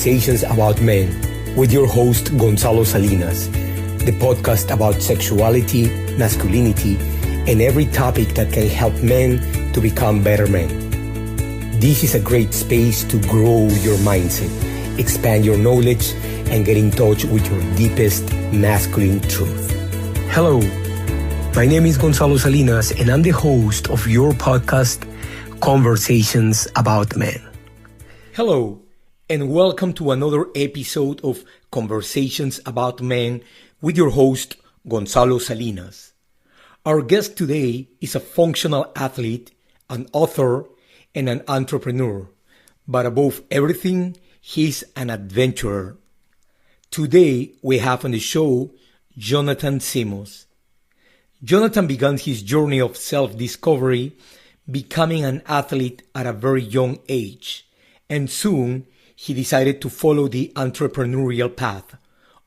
Conversations About Men with your host Gonzalo Salinas, the podcast about sexuality, masculinity, and every topic that can help men to become better men. This is a great space to grow your mindset, expand your knowledge, and get in touch with your deepest masculine truth. Hello, my name is Gonzalo Salinas, and I'm the host of your podcast, Conversations About Men. Hello, and welcome to another episode of Conversations About Men with your host, Gonzalo Salinas. Our guest today is a functional athlete, an author, and an entrepreneur. But above everything, he's an adventurer. Today, we have on the show Jonathan Simos. Jonathan began his journey of self-discovery, becoming an athlete at a very young age, and soon he decided to follow the entrepreneurial path,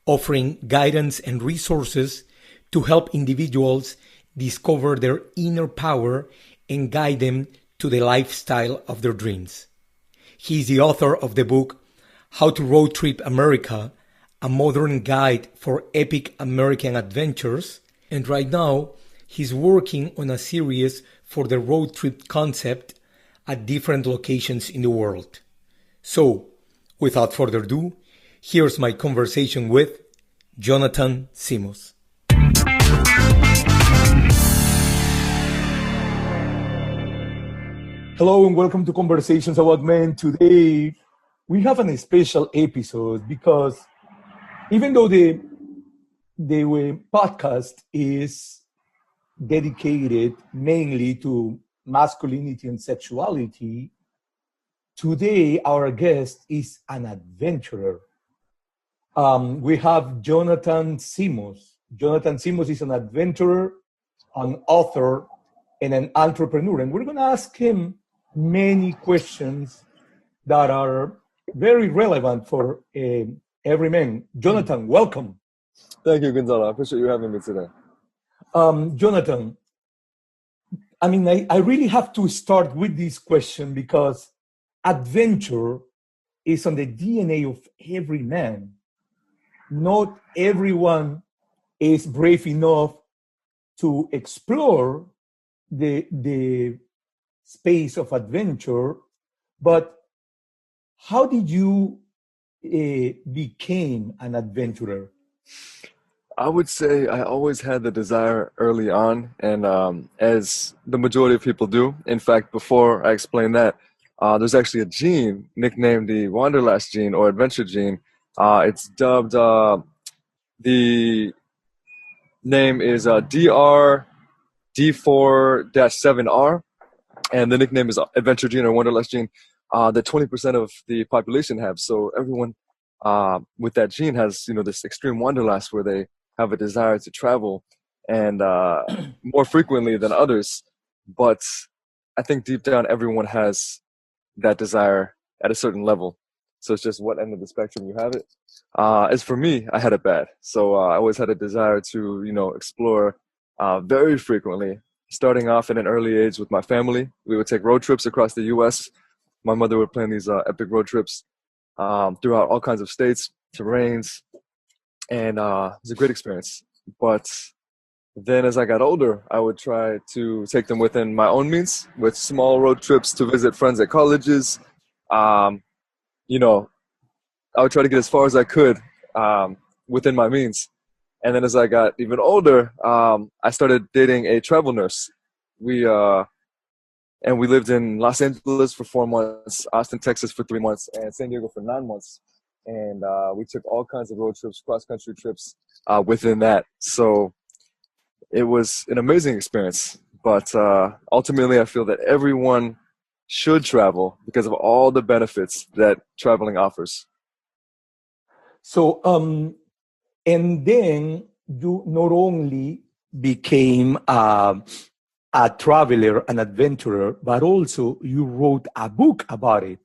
offering guidance and resources to help individuals discover their inner power and guide them to the lifestyle of their dreams. He is the author of the book, How to Road Trip America, a modern guide for epic American adventures, and right now he's working on a series for the road trip concept at different locations in the world. So, without further ado, here's my conversation with Jonathan Simos. Hello and welcome to Conversations About Men. Today, we have a special episode because even though the podcast is dedicated mainly to masculinity and sexuality, today our guest is an adventurer. We have Jonathan Simos. Jonathan Simos is an adventurer, an author, and an entrepreneur. And we're going to ask him many questions that are very relevant for every man. Jonathan, welcome. Thank you, Gonzalo. I appreciate you having me today. Jonathan, I really have to start with this question because adventure is on the DNA of every man. Not everyone is brave enough to explore the space of adventure, but how did you became an adventurer? I would say I always had the desire early on, and as the majority of people do. In fact, before I explain that, there's actually a gene nicknamed the Wanderlust gene or adventure gene. It's dubbed, the name is DR4-7R, and the nickname is adventure gene or Wanderlust gene that 20% of the population have. So everyone with that gene has, this extreme wanderlust where they have a desire to travel and more frequently than others. But I think deep down, everyone has that desire at a certain level. So it's just what end of the spectrum you have it. As for me, I had it bad. So I always had a desire to, explore very frequently, starting off at an early age with my family. We would take road trips across the U.S. My mother would plan these epic road trips throughout all kinds of states, terrains, and it was a great experience. But then as I got older, I would try to take them within my own means with small road trips to visit friends at colleges. I would try to get as far as I could within my means. And then as I got even older, I started dating a travel nurse. We lived in Los Angeles for 4 months, Austin, Texas for 3 months, and San Diego for 9 months. And we took all kinds of road trips, cross-country trips within that. So it was an amazing experience. But ultimately, I feel that everyone should travel because of all the benefits that traveling offers. So, and then you not only became a traveler, an adventurer, but also you wrote a book about it.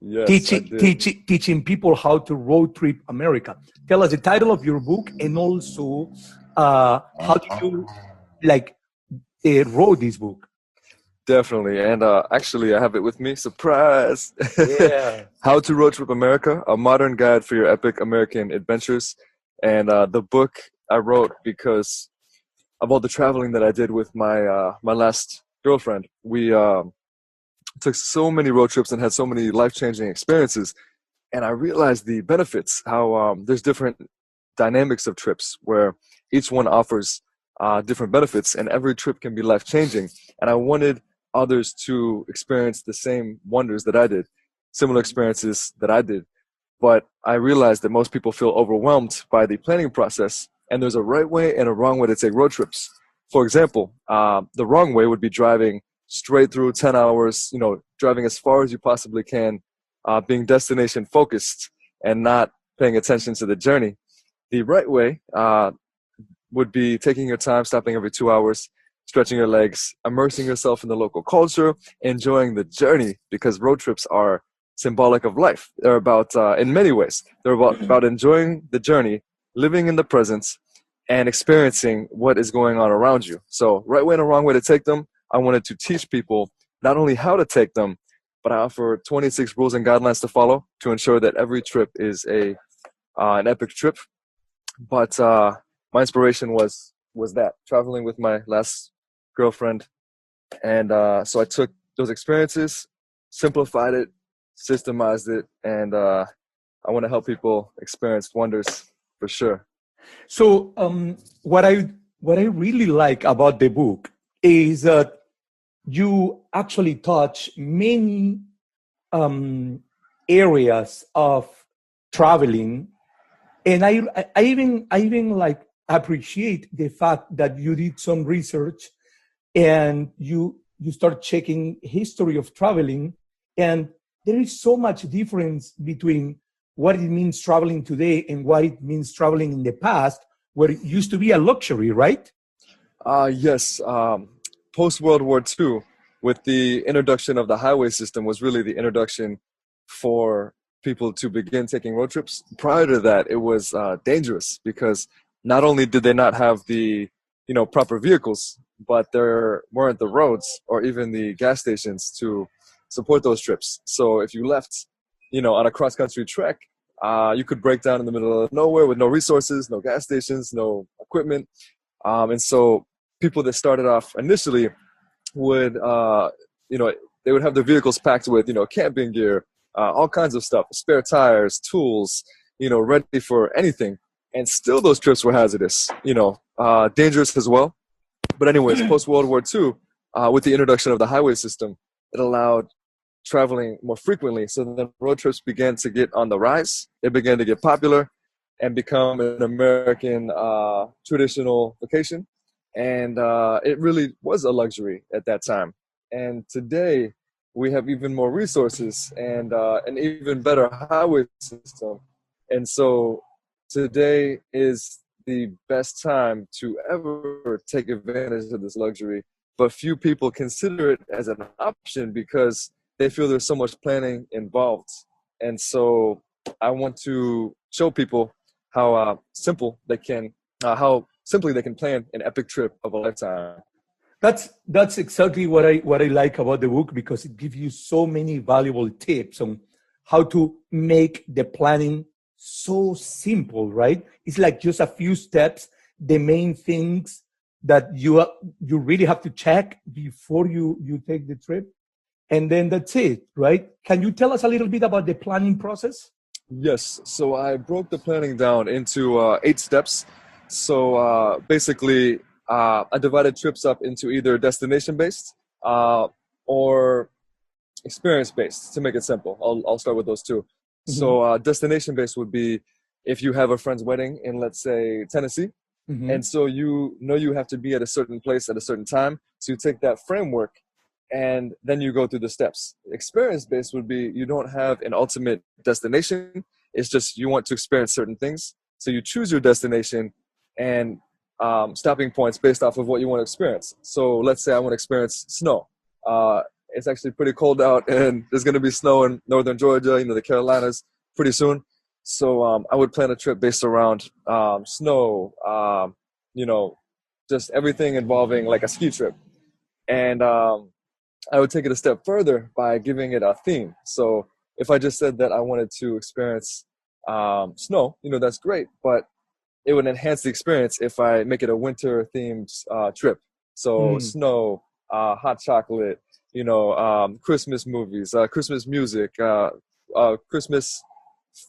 Yes, teaching people how to road trip America. Tell us the title of your book and also how did you wrote this book? Definitely. And actually, I have it with me. Surprise! Yeah. How to Road Trip America, a modern guide for your epic American adventures. And the book I wrote because of all the traveling that I did with my last girlfriend. We took so many road trips and had so many life-changing experiences. And I realized the benefits, how there's different dynamics of trips where each one offers different benefits, and every trip can be life-changing. And I wanted others to experience the same wonders that I did, similar experiences that I did. But I realized that most people feel overwhelmed by the planning process, and there's a right way and a wrong way to take road trips. For example, the wrong way would be driving straight through 10 hours, driving as far as you possibly can, being destination focused and not paying attention to the journey. The right way would be taking your time, stopping every 2 hours, stretching your legs, immersing yourself in the local culture, enjoying the journey, because road trips are symbolic of life. They're about, in many ways, they're about enjoying the journey, living in the present, and experiencing what is going on around you. So, right way and a wrong way to take them. I wanted to teach people not only how to take them, but I offer 26 rules and guidelines to follow to ensure that every trip is an epic trip. But my inspiration was that traveling with my last girlfriend, and so I took those experiences, simplified it, systemized it, and I want to help people experience wonders for sure. So what I really like about the book is that you actually touch many um, areas of traveling, and I even like appreciate the fact that you did some research and you start checking history of traveling, and there is so much difference between what it means traveling today and what it means traveling in the past, where it used to be a luxury, right? Yes, post World War II, with the introduction of the highway system, was really the introduction for people to begin taking road trips. Prior to that, it was dangerous because not only did they not have the proper vehicles, but there weren't the roads or even the gas stations to support those trips. So if you left, on a cross country trek, you could break down in the middle of nowhere with no resources, no gas stations, no equipment, and so people that started off initially would, they would have their vehicles packed with, camping gear, all kinds of stuff, spare tires, tools, ready for anything. And still those trips were hazardous, dangerous as well. But anyways, post World War II, with the introduction of the highway system, it allowed traveling more frequently. So then road trips began to get on the rise. It began to get popular and become an American traditional vacation. And it really was a luxury at that time. And today we have even more resources and an even better highway system. And so today is the best time to ever take advantage of this luxury. But few people consider it as an option because they feel there's so much planning involved. And so I want to show people how simply they can plan an epic trip of a lifetime. That's exactly what I like about the book, because it gives you so many valuable tips on how to make the planning so simple, right? It's like just a few steps, the main things that you really have to check before you take the trip, and then that's it, right? Can you tell us a little bit about the planning process? Yes, so I broke the planning down into 8 steps. So basically, I divided trips up into either destination based or experience based, to make it simple. I'll start with those two. Hmm. So destination based would be if you have a friend's wedding in, let's say, Tennessee, Hmm. and so you know you have to be at a certain place at a certain time. So you take that framework and then you go through the steps. Experience based would be you don't have an ultimate destination. It's just you want to experience certain things. So you choose your destination and stopping points based off of what you want to experience. So let's say I want to experience snow. It's actually pretty cold out, and there's going to be snow in northern Georgia, the Carolinas, pretty soon. So I would plan a trip based around snow, you know, just everything involving like a ski trip. And I would take it a step further by giving it a theme. So if I just said that I wanted to experience snow, that's great, but it would enhance the experience if I make it a winter themed trip. So Mm. snow, hot chocolate, Christmas movies, Christmas music, Christmas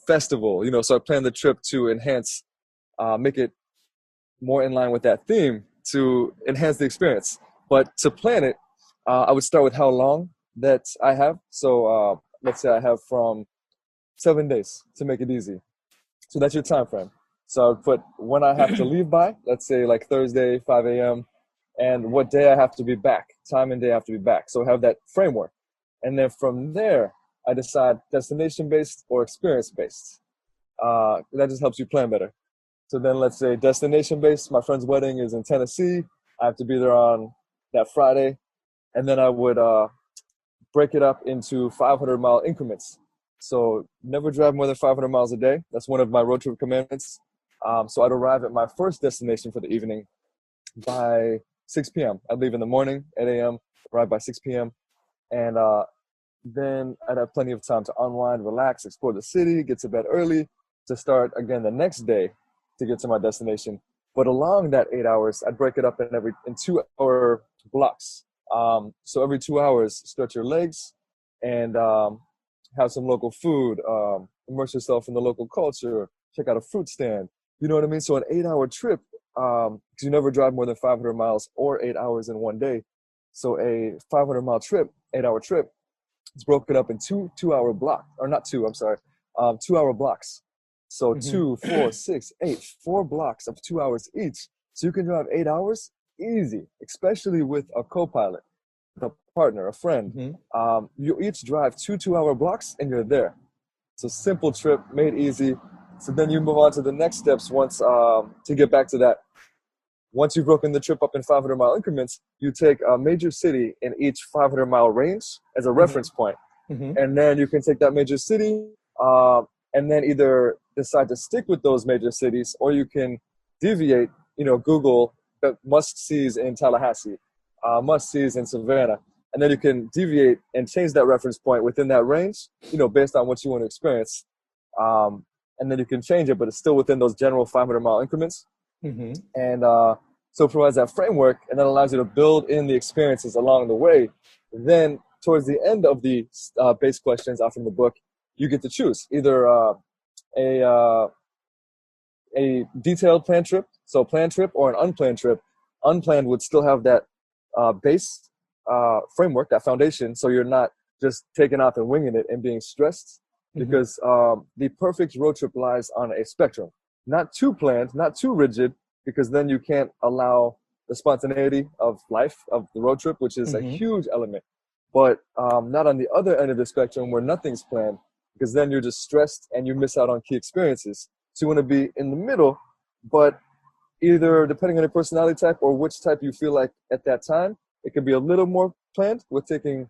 festival. So I plan the trip to enhance, make it more in line with that theme to enhance the experience. But to plan it, I would start with how long that I have. So let's say I have from 7 days to make it easy. So that's your time frame. So I would put when I have to leave by, let's say like Thursday, 5 a.m., and what day I have to be back, time and day I have to be back. So I have that framework. And then from there, I decide destination-based or experience-based. That just helps you plan better. So then let's say destination-based, my friend's wedding is in Tennessee. I have to be there on that Friday. And then I would break it up into 500-mile increments. So never drive more than 500 miles a day. That's one of my road trip commandments. So I'd arrive at my first destination for the evening by 6 p.m. I'd leave in the morning, 8 a.m., arrive by 6 p.m. And then I'd have plenty of time to unwind, relax, explore the city, get to bed early to start again the next day to get to my destination. But along that 8 hours, I'd break it up in 2-hour blocks. So every 2 hours, stretch your legs and have some local food, immerse yourself in the local culture, check out a fruit stand. You know what I mean? So an 8-hour trip, because you never drive more than 500 miles or 8 hours in one day. So a 500-mile trip, 8-hour trip, it's broken up in 2-hour blocks, or not two, I'm sorry, 2-hour blocks. So Mm-hmm. 2, 4, 6, 8, 4 blocks of 2 hours each. So you can drive 8 hours easy, especially with a co-pilot, a partner, a friend. Mm-hmm. You each drive 2-hour blocks and you're there. So simple trip, made easy. So then you move on to the next steps once to get back to that. Once you've broken the trip up in 500-mile increments, you take a major city in each 500-mile range as a reference point. Mm-hmm. And then you can take that major city and then either decide to stick with those major cities or you can deviate, Google the must-sees in Tallahassee, must-sees in Savannah. And then you can deviate and change that reference point within that range, based on what you want to experience. And then you can change it, but it's still within those general 500-mile increments. Mm-hmm. And so it provides that framework and that allows you to build in the experiences along the way. Then towards the end of the base questions out from the book, you get to choose either a detailed plan trip, so planned trip, or an unplanned trip. Unplanned would still have that base framework, that foundation, so you're not just taking off and winging it and being stressed, because the perfect road trip lies on a spectrum. Not too planned, not too rigid, because then you can't allow the spontaneity of life, of the road trip, which is a Mm-hmm. huge element. But not on the other end of the spectrum where nothing's planned, because then you're just stressed and you miss out on key experiences. So you want to be in the middle, but either depending on your personality type or which type you feel like at that time, it can be a little more planned with taking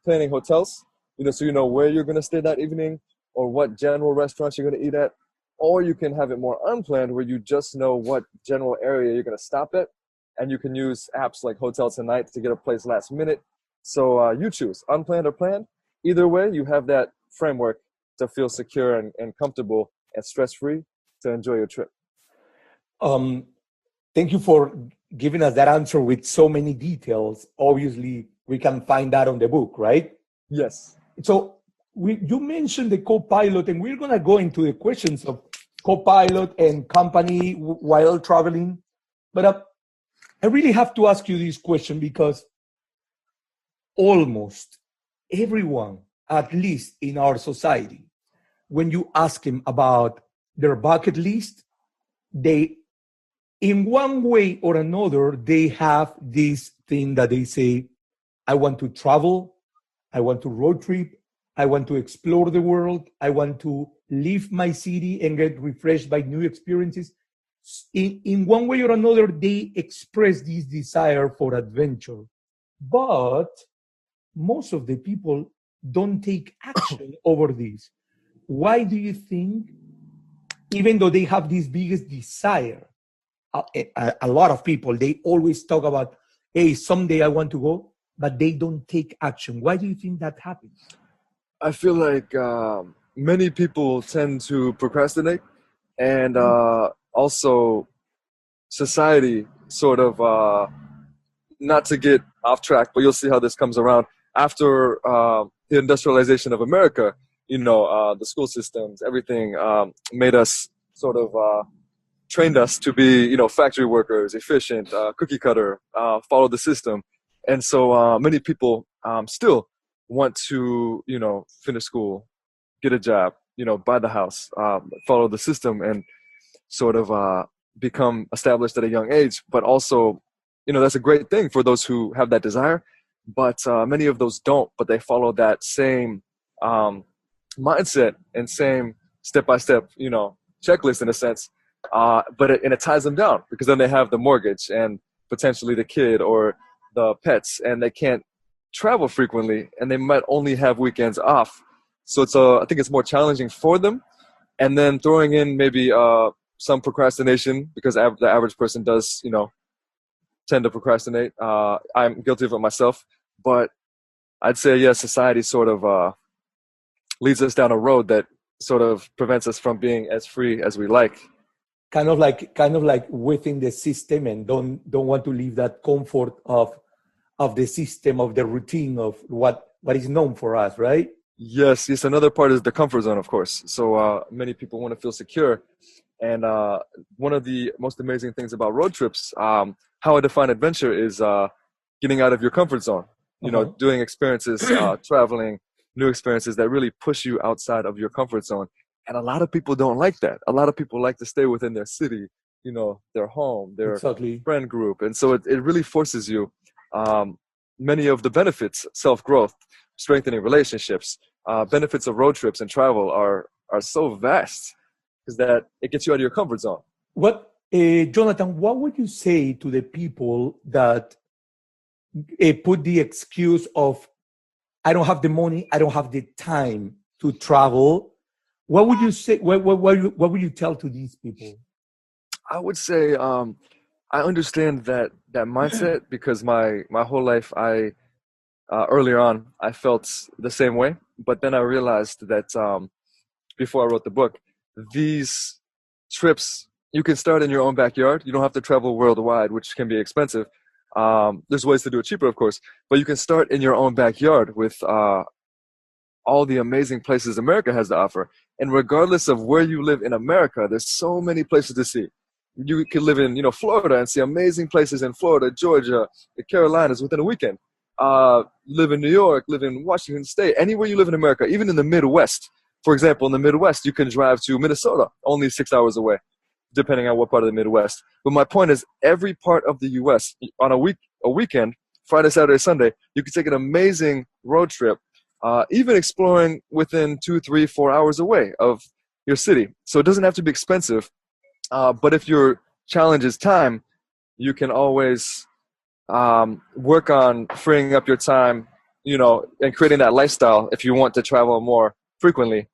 planning hotels, so you know where you're going to stay that evening or what general restaurants you're going to eat at. Or you can have it more unplanned where you just know what general area you're going to stop at, and you can use apps like Hotel Tonight to get a place last minute. So you choose, unplanned or planned. Either way, you have that framework to feel secure and comfortable and stress-free to enjoy your trip. Um, Thank you for giving us that answer with so many details. Obviously, we can find that on the book, right? Yes. So you mentioned the co-pilot, and we're going to go into the questions of co-pilot and company while traveling. But I really have to ask you this question because almost everyone, at least in our society, when you ask them about their bucket list, they, in one way or another, they have this thing that they say, I want to travel, I want to road trip, I want to explore the world, I want to leave my city and get refreshed by new experiences. In one way or another, they express this desire for adventure. But most of the people don't take action over this. Why do you think, even though they have this biggest desire, a lot of people, they always talk about, hey, someday I want to go, but they don't take action. Why do you think that happens? I feel like many people tend to procrastinate, and also society sort of, not to get off track, but you'll see how this comes around after the industrialization of America. The school systems, everything made us sort of trained us to be, factory workers, efficient, cookie cutter, follow the system. And so many people still want to, finish school, get a job, buy the house, follow the system, and sort of become established at a young age. But also, that's a great thing for those who have that desire. But many of those don't, but they follow that same mindset and same step-by-step, checklist in a sense. But it ties them down, because then they have the mortgage and potentially the kid or the pets, and they can't travel frequently, and they might only have weekends off. So I think it's more challenging for them. And then throwing in maybe some procrastination, because the average person does, tend to procrastinate. I'm guilty of it myself, but I'd say, yes, society sort of leads us down a road that sort of prevents us from being as free as we like. Kind of like within the system, and don't want to leave that comfort of the system, of the routine of what is known for us, right? Yes. Another part is the comfort zone, of course. So many people want to feel secure. And one of the most amazing things about road trips, how I define adventure, is getting out of your comfort zone, doing experiences, traveling, new experiences that really push you outside of your comfort zone. And a lot of people don't like that. A lot of people like to stay within their city, their home, their friend group. And so it really forces you. Many of the benefits, self-growth, strengthening relationships, benefits of road trips and travel are so vast, because that it gets you out of your comfort zone. Jonathan, what would you say to the people that put the excuse of, I don't have the money, I don't have the time to travel? What would you say? What would you tell to these people? I would say I understand that mindset, because my whole life earlier on I felt the same way. But then I realized that before I wrote the book, these trips, you can start in your own backyard. You don't have to travel worldwide, which can be expensive. There's ways to do it cheaper, of course, but you can start in your own backyard with all the amazing places America has to offer. And regardless of where you live in America, there's so many places to see. You can live in, Florida and see amazing places in Florida, Georgia, the Carolinas within a weekend. Live in New York, live in Washington State, anywhere you live in America, even in the Midwest. For example, in the Midwest, you can drive to Minnesota, only 6 hours away, depending on what part of the Midwest. But my point is, every part of the U.S., on a weekend, Friday, Saturday, Sunday, you can take an amazing road trip, even exploring within 2, 3, 4 hours away of your city. So it doesn't have to be expensive. But if your challenge is time, you can always work on freeing up your time, and creating that lifestyle if you want to travel more frequently.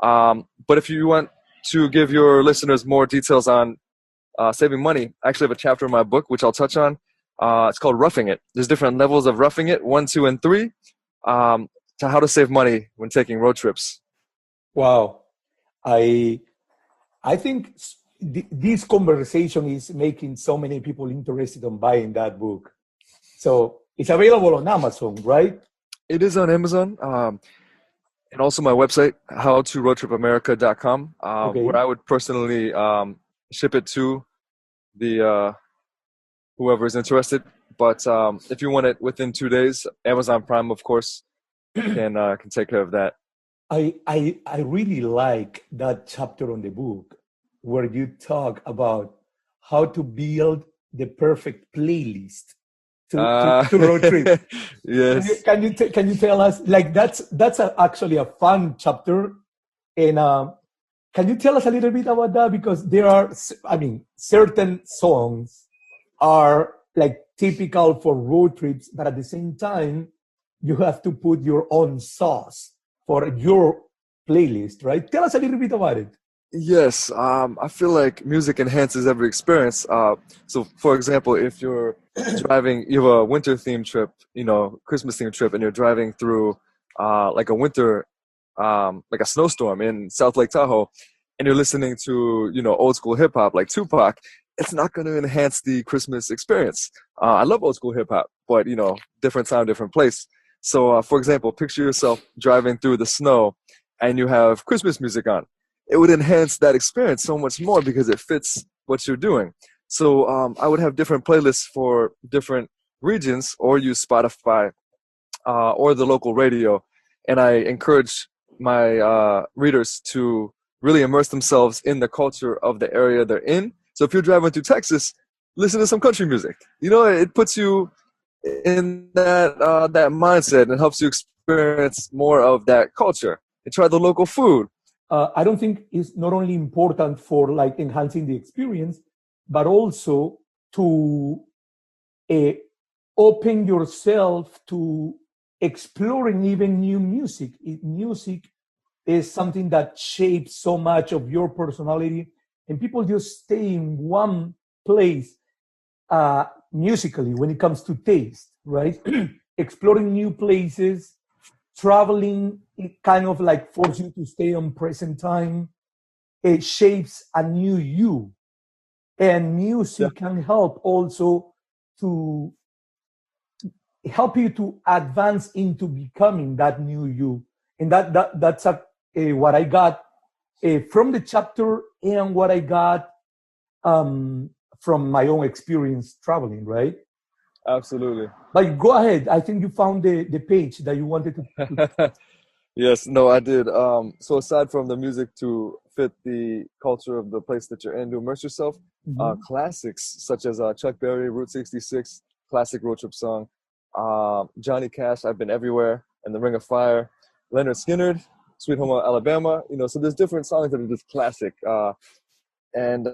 But if you want to give your listeners more details on saving money, I actually have a chapter in my book, which I'll touch on. It's called Roughing It. There's different levels of roughing it, 1, 2, and 3, to how to save money when taking road trips. Wow. I think this conversation is making so many people interested in buying that book. So it's available on Amazon, right? It is on Amazon. And also my website, howtoroadtripamerica.com, where I would personally ship it to the whoever is interested. But if you want it within 2 days, Amazon Prime, of course, can take care of that. I really like that chapter on the book where you talk about how to build the perfect playlist to road trip. Yes. Can you tell us, like, that's actually a fun chapter, and can you tell us a little bit about that? Because there are, certain songs are like typical for road trips, but at the same time, you have to put your own sauce for your playlist, right? Tell us a little bit about it. Yes, I feel like music enhances every experience. So, for example, if you're driving, you have a winter themed trip, Christmas themed trip, and you're driving through like a winter, like a snowstorm in South Lake Tahoe, and you're listening to, old school hip hop like Tupac, it's not going to enhance the Christmas experience. I love old school hip hop, but, different time, different place. So, for example, picture yourself driving through the snow and you have Christmas music on. It would enhance that experience so much more because it fits what you're doing. So I would have different playlists for different regions, or use Spotify or the local radio. And I encourage my readers to really immerse themselves in the culture of the area they're in. So if you're driving through Texas, listen to some country music. It puts you in that mindset and helps you experience more of that culture. And try the local food. I don't think it's not only important for like enhancing the experience, but also to open yourself to exploring even new music. Music is something that shapes so much of your personality, and people just stay in one place musically when it comes to taste, right? Exploring new places, traveling, it kind of like forces you to stay on present time. It shapes a new you, and music can help also to help you to advance into becoming that new you. And that's what I got from the chapter, and what I got from my own experience traveling, right? Absolutely. But go ahead. I think you found the page that you wanted to. Yes, no, I did. So aside from the music to fit the culture of the place that you're in, to immerse yourself, classics such as Chuck Berry, Route 66, classic road trip song, Johnny Cash, I've Been Everywhere, and The Ring of Fire, Leonard Skinner, Sweet Home Alabama, so there's different songs that are just classic. And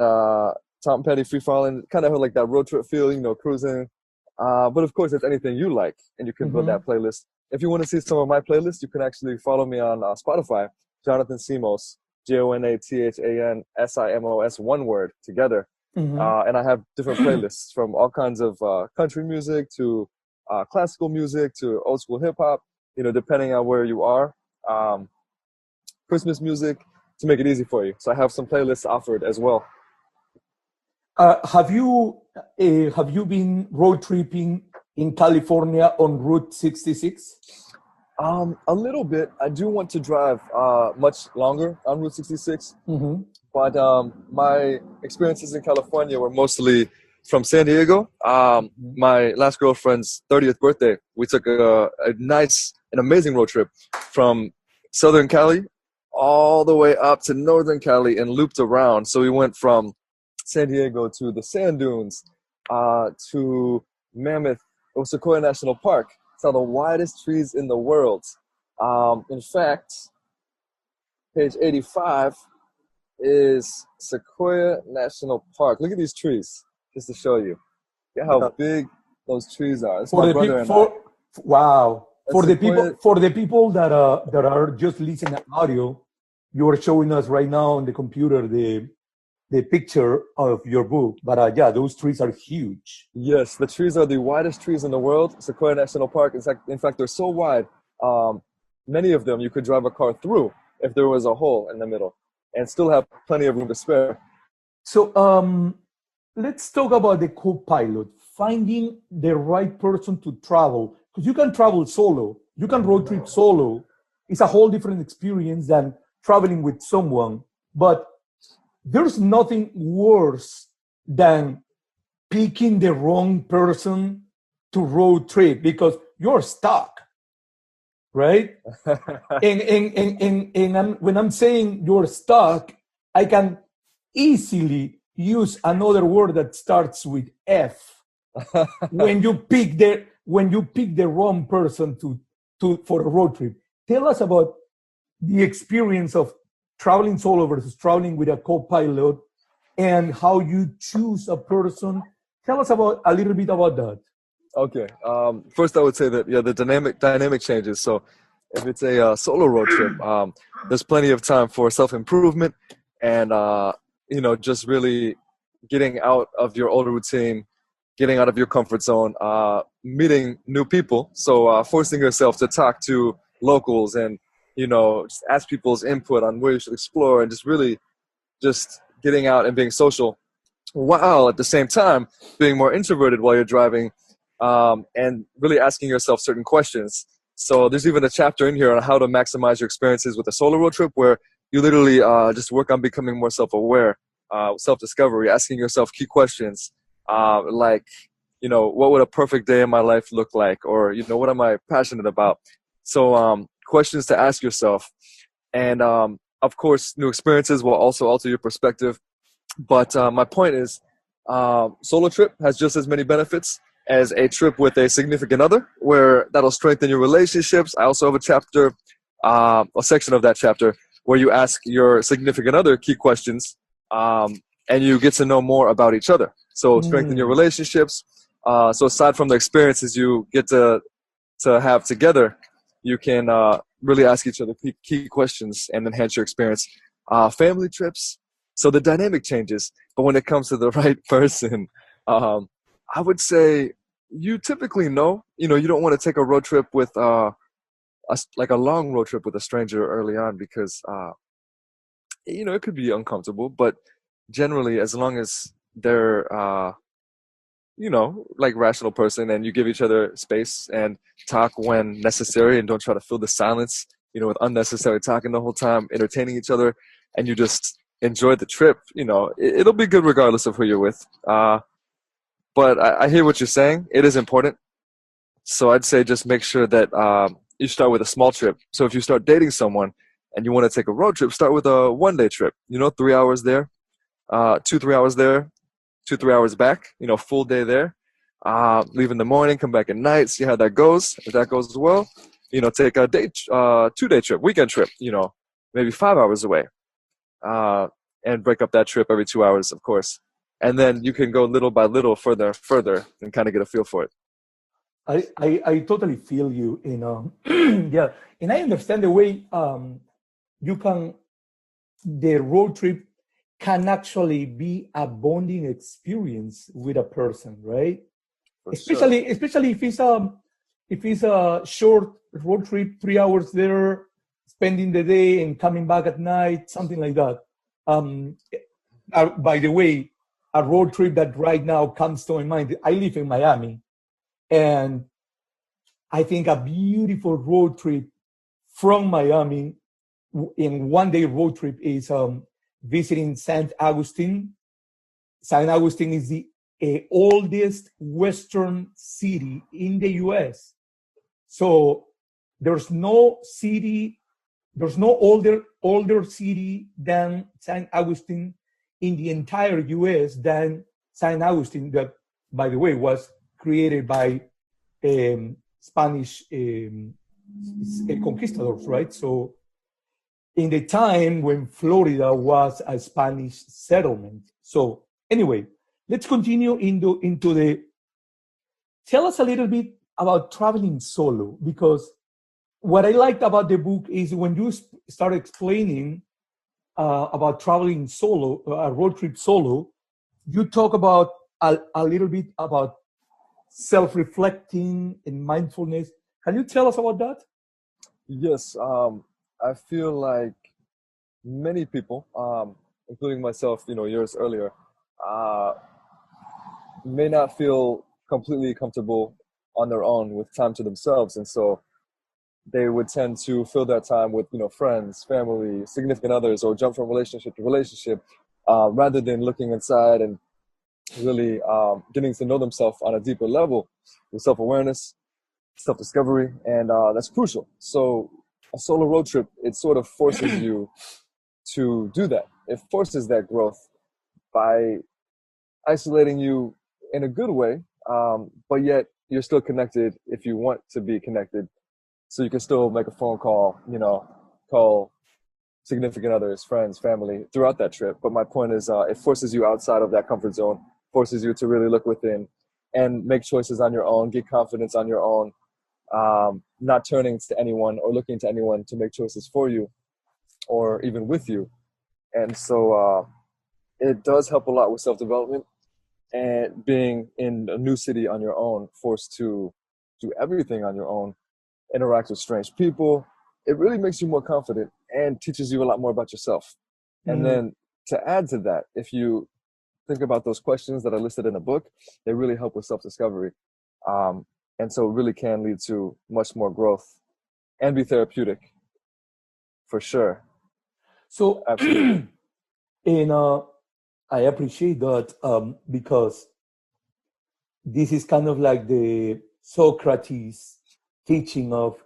Tom Petty, Free Fallin', kind of like that road trip feel, cruising. But of course, it's anything you like, and you can build that playlist. If you want to see some of my playlists, you can actually follow me on Spotify, Jonathan Simos, JonathanSimos, one word together. And I have different playlists from all kinds of country music to classical music to old school hip hop, depending on where you are. Christmas music to make it easy for you. So I have some playlists offered as well. Have you been road tripping in California on Route 66? A little bit. I do want to drive much longer on Route 66, but my experiences in California were mostly from San Diego. My last girlfriend's 30th birthday, we took an amazing road trip from Southern Cali all the way up to Northern Cali and looped around. So we went from San Diego to the sand dunes, to Mammoth or Sequoia National Park. Saw the widest trees in the world. In fact, page 85 is Sequoia National Park. Look at these trees, just to show you. Look at how big those trees are. That's my brother and I. Wow. For the people that are just listening to audio, you are showing us right now on the computer the picture of your book. But those trees are huge. Yes, the trees are the widest trees in the world. Sequoia National Park, in fact, they're so wide, many of them you could drive a car through if there was a hole in the middle and still have plenty of room to spare. So let's talk about the co-pilot, finding the right person to travel. Because you can travel solo, you can road trip solo. It's a whole different experience than traveling with someone. But there's nothing worse than picking the wrong person to road trip because you're stuck, right? and when I'm saying you're stuck, I can easily use another word that starts with F. when you pick the wrong person for a road trip. Tell us about the experience of traveling solo versus traveling with a co-pilot, and how you choose a person. Tell us a little bit about that. Okay. First, I would say that the dynamic changes. So, if it's a solo road trip, there's plenty of time for self-improvement and just really getting out of your old routine, getting out of your comfort zone, meeting new people. So forcing yourself to talk to locals and just ask people's input on where you should explore, and just really just getting out and being social, while at the same time being more introverted while you're driving, and really asking yourself certain questions. So there's even a chapter in here on how to maximize your experiences with a solo road trip, where you literally just work on becoming more self-aware, self-discovery, asking yourself key questions, like, what would a perfect day in my life look like? Or, what am I passionate about? So questions to ask yourself. And of course, new experiences will also alter your perspective. But my point is, solo trip has just as many benefits as a trip with a significant other, where that'll strengthen your relationships. I also have a chapter, a section of that chapter, where you ask your significant other key questions, and you get to know more about each other. So strengthen your relationships. So aside from the experiences you get to have together, you can really ask each other key questions and enhance your experience. Family trips, so the dynamic changes. But when it comes to the right person, I would say you typically know, you don't want to take a road trip with like a long road trip with a stranger early on, because it could be uncomfortable. But generally, as long as they're like rational person, and you give each other space and talk when necessary, and don't try to fill the silence, with unnecessary talking the whole time, entertaining each other, and you just enjoy the trip, it'll be good regardless of who you're with. But I hear what you're saying. It is important. So I'd say just make sure that you start with a small trip. So if you start dating someone and you want to take a road trip, start with a 1-day trip, 3 hours there, 2-3 hours there, 2-3 hours back, full day there. Leave in the morning, come back at night, see how that goes. If that goes well, take a 2-day trip, weekend trip, maybe 5 hours away, and break up that trip every 2 hours, of course. And then you can go little by little, further, and kind of get a feel for it. I totally feel you, yeah, and I understand the way the road trip can actually be a bonding experience with a person, right? Especially if it's a short road trip, 3 hours there, spending the day and coming back at night, something like that. By the way, a road trip that right now comes to my mind, I live in Miami, and I think a beautiful road trip from Miami in 1-day road trip is visiting St. Augustine. St. Augustine is the oldest Western city in the U.S. So there's no older city than St. Augustine in the entire U.S. than St. Augustine, that, by the way, was created by Spanish conquistadors, right? So in the time when Florida was a Spanish settlement. So anyway, let's continue into the, tell us a little bit about traveling solo, because what I liked about the book is when you start explaining about traveling solo, a road trip solo, you talk about a little bit about self-reflecting and mindfulness. Can you tell us about that? Yes, I feel like many people, including myself, years earlier, may not feel completely comfortable on their own with time to themselves, and so they would tend to fill that time with friends, family, significant others, or jump from relationship to relationship, rather than looking inside and really getting to know themselves on a deeper level with self-awareness, self-discovery, and that's crucial. So a solo road trip, it sort of forces you to do that. It forces that growth by isolating you in a good way, but yet you're still connected if you want to be connected. So you can still make a phone call, call significant others, friends, family throughout that trip. But my point is, it forces you outside of that comfort zone, forces you to really look within and make choices on your own, get confidence on your own, not turning to anyone or looking to anyone to make choices for you or even with you. And so it does help a lot with self-development, and being in a new city on your own, forced to do everything on your own, interact with strange people. It really makes you more confident and teaches you a lot more about yourself. And then to add to that, if you think about those questions that are listed in the book, they really help with self-discovery. And so it really can lead to much more growth and be therapeutic, for sure. So, Absolutely. and I appreciate that because this is kind of like the Socrates teaching of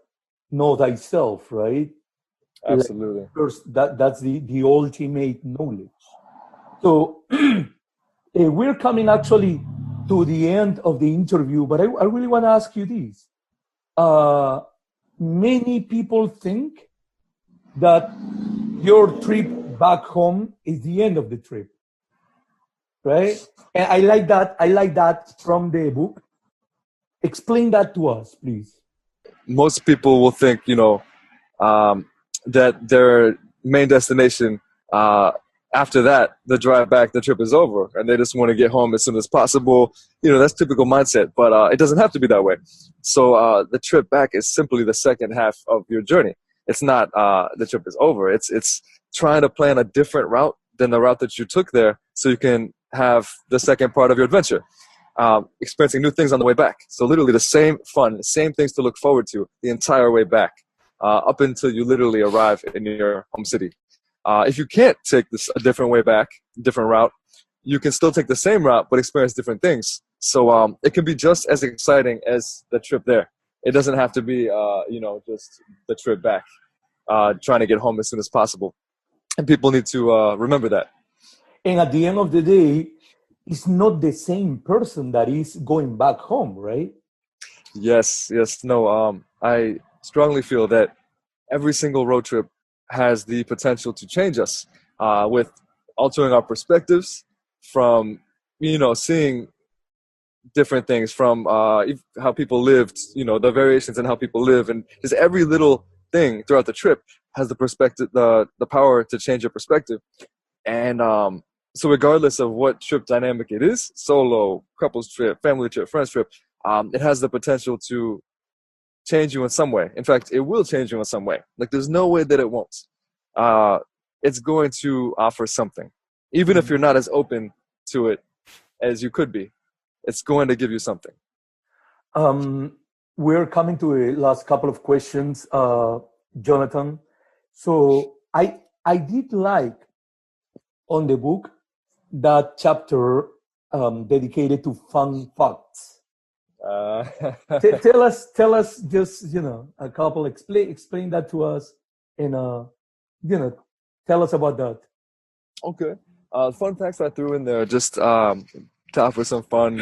know thyself, right? Absolutely. Like, first, that's the ultimate knowledge. So we're coming actually to the end of the interview, but I really want to ask you this. Many people think that your trip back home is the end of the trip, right? And I like that. I like that from the book. Explain that to us, please. Most people will think, that their main destination, after that, the drive back, the trip is over, and they just want to get home as soon as possible. That's typical mindset, but it doesn't have to be that way. So the trip back is simply the second half of your journey. It's not the trip is over. It's trying to plan a different route than the route that you took there, so you can have the second part of your adventure. Experiencing new things on the way back. So literally the same fun, the same things to look forward to the entire way back, up until you literally arrive in your home city. If you can't take this a different way back, different route, you can still take the same route but experience different things. So it can be just as exciting as the trip there. It doesn't have to be, just the trip back, trying to get home as soon as possible. And people need to remember that. And at the end of the day, it's not the same person that is going back home, right? Yes, no. I strongly feel that every single road trip has the potential to change us, with altering our perspectives from, seeing different things from how people lived, the variations in how people live, and just every little thing throughout the trip has the perspective, the power to change your perspective. And so regardless of what trip dynamic it is, solo, couples trip, family trip, friends trip, it has the potential to change you in some way. In fact, it will change you in some way. Like, there's no way that it won't. It's going to offer something. Even if you're not as open to it as you could be, it's going to give you something. We're coming to a last couple of questions, Jonathan. So I did like on the book that chapter dedicated to fun facts. Tell us just a couple. Explain that to us, and tell us about that. Okay. Fun facts I threw in there just to offer some fun,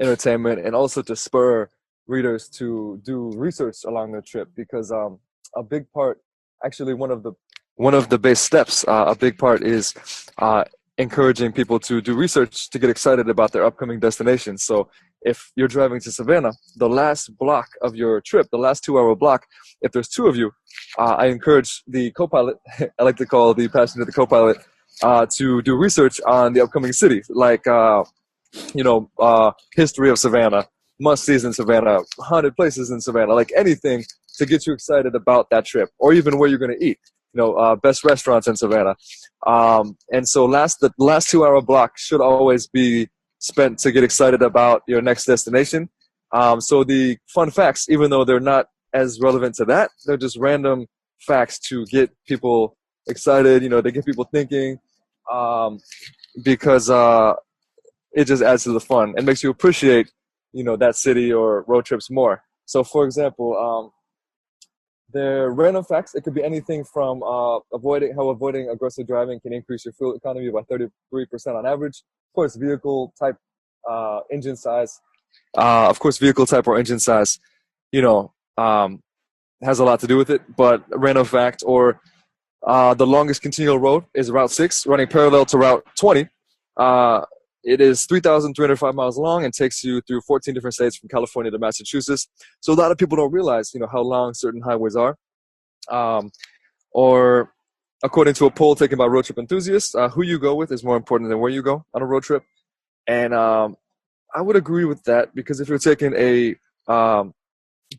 entertainment, and also to spur readers to do research along their trip, because a big part, actually one of the base steps, a big part is encouraging people to do research to get excited about their upcoming destination. So if you're driving to Savannah, the last block of your trip, the last 2-hour block, if there's two of you, I encourage the co-pilot, I like to call the passenger the co-pilot, to do research on the upcoming city, like, history of Savannah, must-sees in Savannah, haunted places in Savannah, like anything to get you excited about that trip, or even where you're going to eat, best restaurants in Savannah. And so the last 2-hour block should always be spent to get excited about your next destination. So the fun facts, even though they're not as relevant to that, they're just random facts to get people excited, they get people thinking, because it just adds to the fun and makes you appreciate, that city or road trips more. So, for example, they're random facts. It could be anything from avoiding aggressive driving can increase your fuel economy by 33% on average. Of course, vehicle type, engine size. Vehicle type or engine size, has a lot to do with it. But random fact, or the longest continual road is Route 6, running parallel to Route 20. It is 3,305 miles long and takes you through 14 different states from California to Massachusetts. So a lot of people don't realize, how long certain highways are. Or according to a poll taken by road trip enthusiasts, who you go with is more important than where you go on a road trip. And I would agree with that, because if you're taking a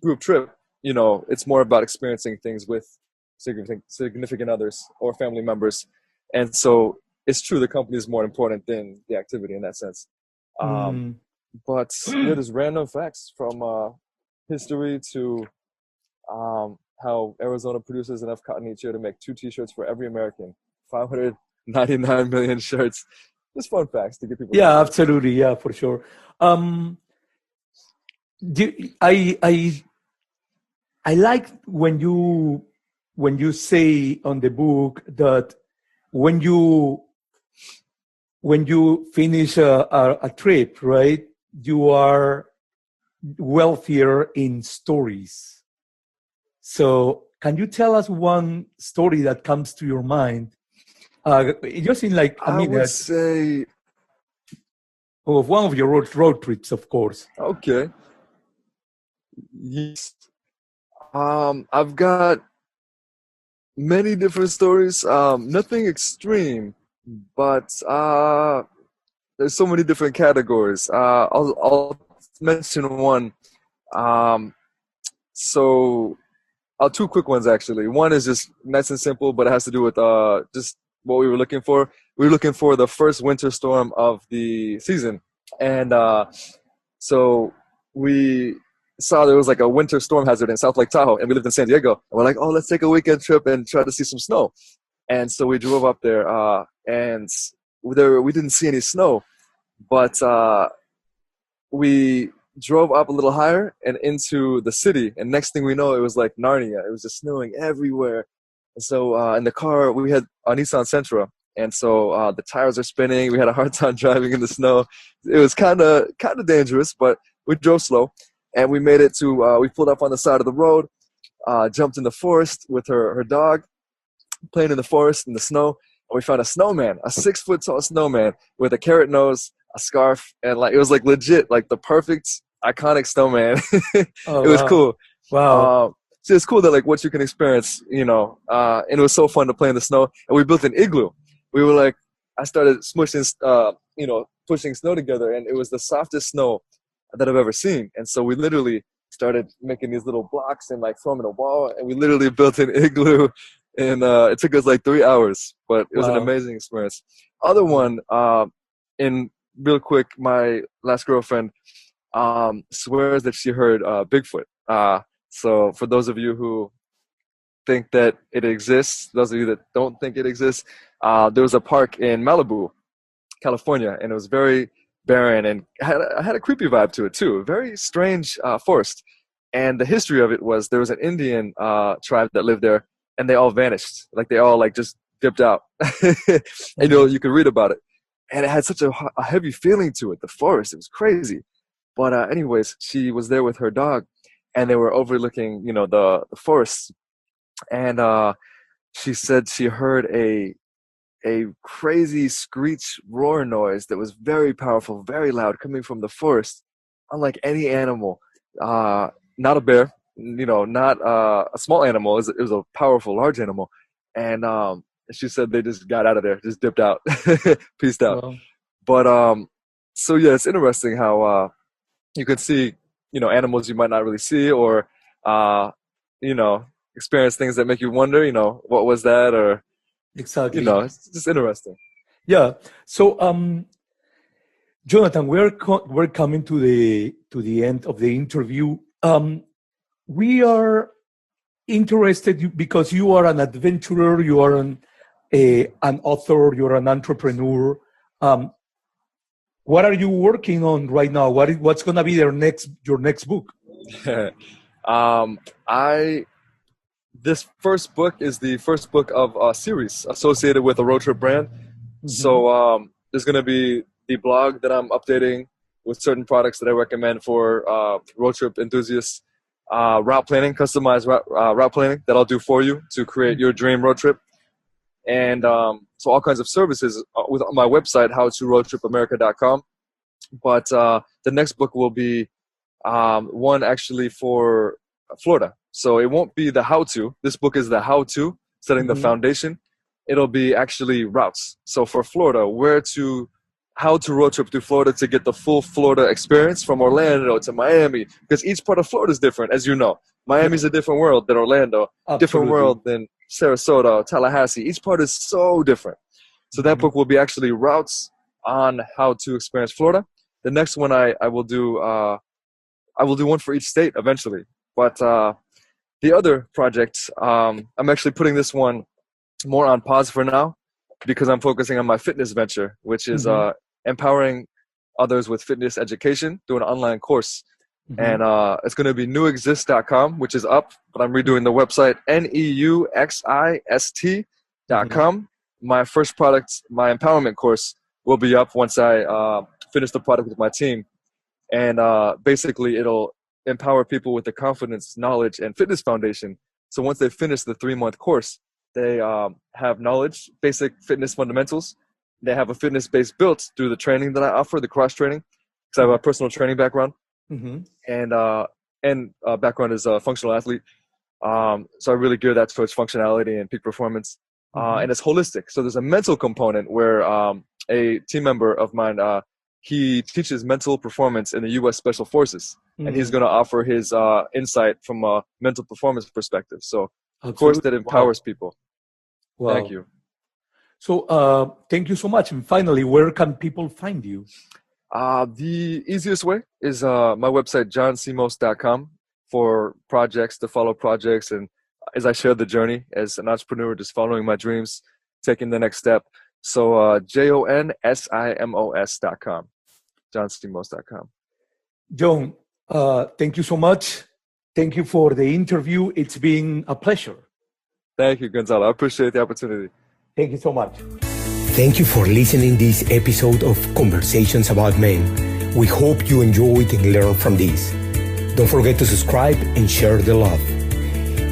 group trip, it's more about experiencing things with significant others or family members. And so it's true, the company is more important than the activity in that sense. But yeah, there's random facts from history to how Arizona produces enough cotton each year to make 2 T-shirts for every American, 599 million shirts. Just fun facts to get people. Yeah, absolutely. Yeah, for sure. I like when you say on the book that when you finish a trip, right, you are wealthier in stories. So can you tell us one story that comes to your mind? Just in I would say of one of your road trips, of course. Okay. Yes. I've got many different stories. Nothing extreme, but there's so many different categories. I'll mention one. So 2 quick ones actually. One is just nice and simple, but it has to do with just what we were looking for. We were looking for the first winter storm of the season, and so we saw there was like a winter storm hazard in South Lake Tahoe, and we lived in San Diego. And we're like, oh, let's take a weekend trip and try to see some snow. And so we drove up there, and we didn't see any snow, but we drove up a little higher and into the city. And next thing we know, it was like Narnia. It was just snowing everywhere. And so in the car, we had a Nissan Sentra. And so the tires are spinning. We had a hard time driving in the snow. It was kind of dangerous, but we drove slow. And we made it to, we pulled up on the side of the road, jumped in the forest with her dog, playing in the forest in the snow. And we found a snowman, a 6-foot tall snowman with a carrot nose, a scarf, and it was like legit, like the perfect iconic snowman. Oh, it was cool. Wow. So it's cool that what you can experience, and it was so fun to play in the snow. And we built an igloo. We were I started smushing, pushing snow together, and it was the softest snow that I've ever seen. And so we literally started making these little blocks and forming a wall, and we literally built an igloo. And it took us 3 hours, but it was an amazing experience. Other one, in real quick, my last girlfriend swears that she heard Bigfoot. So for those of you who think that it exists, those of you that don't think it exists, there was a park in Malibu, California, and it was very barren and had a creepy vibe to it too. A very strange forest. And the history of it was there was an Indian tribe that lived there, and they all vanished. They all just dipped out. And you could read about it. And it had such a heavy feeling to it, the forest. It was crazy. But anyways, she was there with her dog, and they were overlooking, the forest. And she said she heard a crazy screech roar noise that was very powerful, very loud, coming from the forest, unlike any animal. Not a bear, not a small animal. It was a powerful, large animal. And she said they just got out of there, just dipped out, peaced out. Wow. But so yeah, it's interesting how you can see, animals you might not really see, or experience things that make you wonder, what was that, or exactly. It's just interesting. Yeah. So, Jonathan, we're coming to the end of the interview. We are interested because you are an adventurer, you are an author, you're an entrepreneur. What are you working on right now? What's going to be your next book? This first book is the first book of a series associated with a road trip brand. Mm-hmm. So there's going to be the blog that I'm updating with certain products that I recommend for road trip enthusiasts. Route planning, customized route planning that I'll do for you to create your dream road trip. And so all kinds of services with my website, howtoroadtripamerica.com. But the next book will be one actually for Florida. So it won't be the how-to. This book is the how-to, setting the foundation. it'll be actually routes. So for Florida, how to road trip through Florida to get the full Florida experience from Orlando to Miami, because each part of Florida is different, as you know. Miami's a different world than Orlando, different world than Sarasota, Tallahassee. Each part is so different. So that book will be actually routes on how to experience Florida. The next one I will do one for each state eventually. But the other project, I'm actually putting this one more on pause for now because I'm focusing on my fitness venture, which is empowering others with fitness education through an online course. And it's going to be newexist.com, which is up, but I'm redoing the website, NEUXIST.com. My first product, my empowerment course, will be up once I finish the product with my team. And basically, it'll empower people with the confidence, knowledge, and fitness foundation. So once they finish the 3-month course, they have knowledge, basic fitness fundamentals. They have a fitness base built through the training that I offer, the cross training, because I have a personal training background. And background as a functional athlete. So I really gear that towards functionality and peak performance. And it's holistic. So there's a mental component where a team member of mine, he teaches mental performance in the U.S. Special Forces. And he's going to offer his insight from a mental performance perspective. So a course that empowers people. Wow. Thank you. So thank you so much. And finally, where can people find you? The easiest way is my website, johncmos.com, for projects, to follow projects. And as I share the journey as an entrepreneur, just following my dreams, taking the next step. So JONSIMOS.com, johncmos.com. John, thank you so much. Thank you for the interview. It's been a pleasure. Thank you, Gonzalo. I appreciate the opportunity. Thank you so much. Thank you for listening to this episode of Conversations About Men. We hope you enjoyed and learned from this. Don't forget to subscribe and share the love.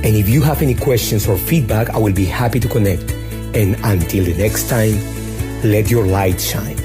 And if you have any questions or feedback, I will be happy to connect. And until the next time, let your light shine.